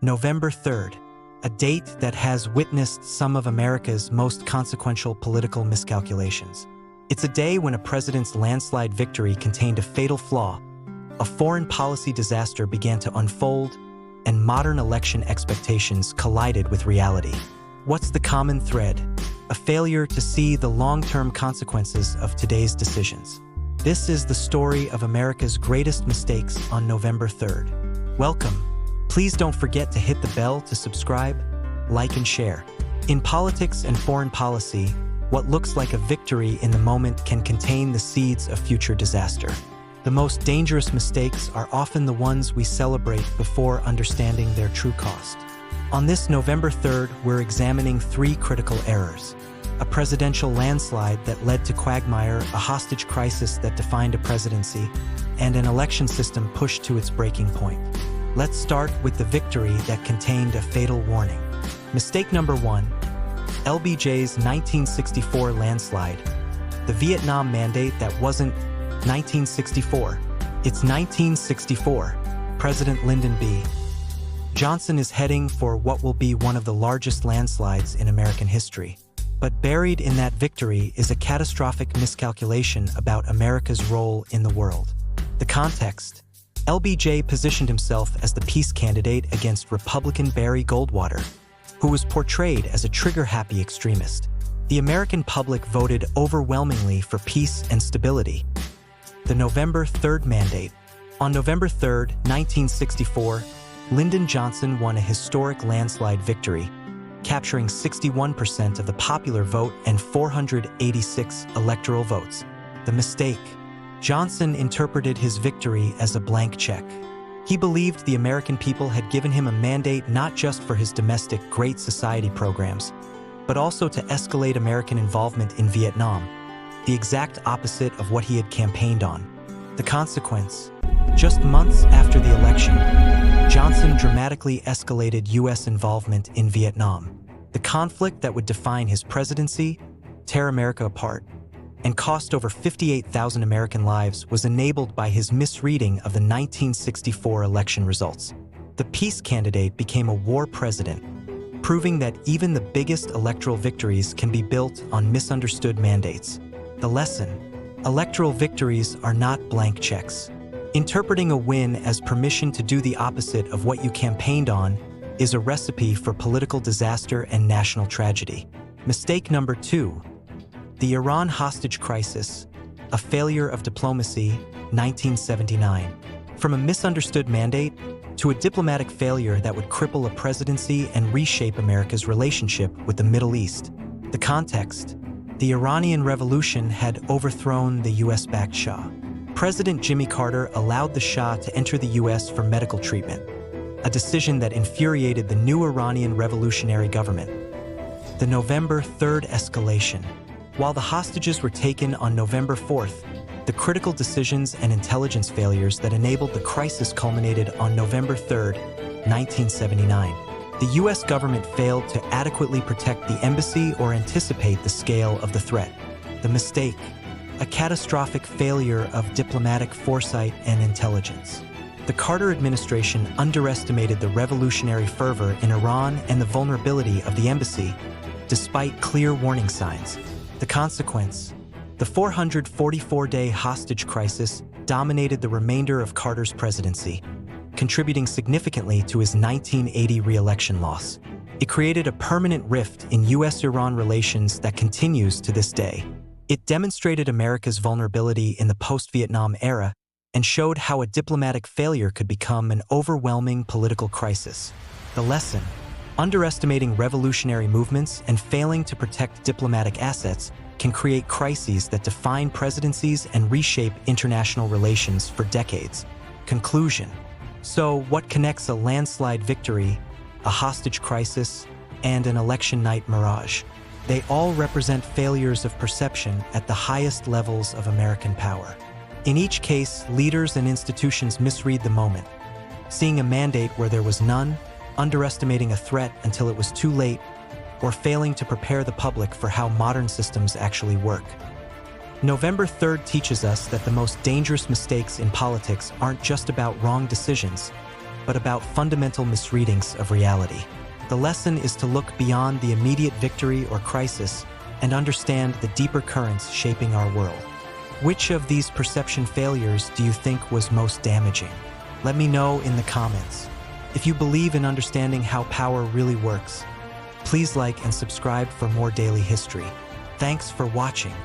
November 3rd, a date that has witnessed some of America's most consequential political miscalculations. It's a day when a president's landslide victory contained a fatal flaw, a foreign policy disaster began to unfold, and modern election expectations collided with reality. What's the common thread? A failure to see the long-term consequences of today's decisions. This is the story of America's greatest mistakes on November 3rd. Welcome. Please don't forget to hit the bell to subscribe, like, and share. In politics and foreign policy, what looks like a victory in the moment can contain the seeds of future disaster. The most dangerous mistakes are often the ones we celebrate before understanding their true cost. On this November 3rd, we're examining 3 critical errors: a presidential landslide that led to quagmire, a hostage crisis that defined a presidency, and an election system pushed to its breaking point. Let's start with the victory that contained a fatal warning. Mistake number 1, LBJ's 1964 landslide. The Vietnam Mandate that wasn't 1964. It's 1964. President Lyndon B. Johnson is heading for what will be one of the largest landslides in American history. But buried in that victory is a catastrophic miscalculation about America's role in the world. The context: LBJ positioned himself as the peace candidate against Republican Barry Goldwater, who was portrayed as a trigger-happy extremist. The American public voted overwhelmingly for peace and stability. The November 3rd mandate. On November 3rd, 1964, Lyndon Johnson won a historic landslide victory, capturing 61% of the popular vote and 486 electoral votes. The mistake: Johnson interpreted his victory as a blank check. He believed the American people had given him a mandate not just for his domestic Great Society programs, but also to escalate American involvement in Vietnam, the exact opposite of what he had campaigned on. The consequence: just months after the election, Johnson dramatically escalated U.S. involvement in Vietnam. The conflict that would define his presidency, tear America apart, and cost over 58,000 American lives was enabled by his misreading of the 1964 election results. The peace candidate became a war president, proving that even the biggest electoral victories can be built on misunderstood mandates. The lesson: electoral victories are not blank checks. Interpreting a win as permission to do the opposite of what you campaigned on is a recipe for political disaster and national tragedy. Mistake number 2, the Iran hostage crisis, a failure of diplomacy, 1979. From a misunderstood mandate to a diplomatic failure that would cripple a presidency and reshape America's relationship with the Middle East. The context: the Iranian Revolution had overthrown the US-backed Shah. President Jimmy Carter allowed the Shah to enter the US for medical treatment, a decision that infuriated the new Iranian revolutionary government. The November 3rd escalation. While the hostages were taken on November 4th, the critical decisions and intelligence failures that enabled the crisis culminated on November 3rd, 1979. The U.S. government failed to adequately protect the embassy or anticipate the scale of the threat. The mistake: a catastrophic failure of diplomatic foresight and intelligence. The Carter administration underestimated the revolutionary fervor in Iran and the vulnerability of the embassy, despite clear warning signs. The consequence: the 444-day hostage crisis dominated the remainder of Carter's presidency, contributing significantly to his 1980 re-election loss. It created a permanent rift in U.S.-Iran relations that continues to this day. It demonstrated America's vulnerability in the post-Vietnam era and showed how a diplomatic failure could become an overwhelming political crisis. The lesson: underestimating revolutionary movements and failing to protect diplomatic assets can create crises that define presidencies and reshape international relations for decades. Conclusion: so what connects a landslide victory, a hostage crisis, and an election night mirage? They all represent failures of perception at the highest levels of American power. In each case, leaders and institutions misread the moment, seeing a mandate where there was none, underestimating a threat until it was too late, or failing to prepare the public for how modern systems actually work. November 3rd teaches us that the most dangerous mistakes in politics aren't just about wrong decisions, but about fundamental misreadings of reality. The lesson is to look beyond the immediate victory or crisis and understand the deeper currents shaping our world. Which of these perception failures do you think was most damaging? Let me know in the comments. If you believe in understanding how power really works, please like and subscribe for more daily history. Thanks for watching.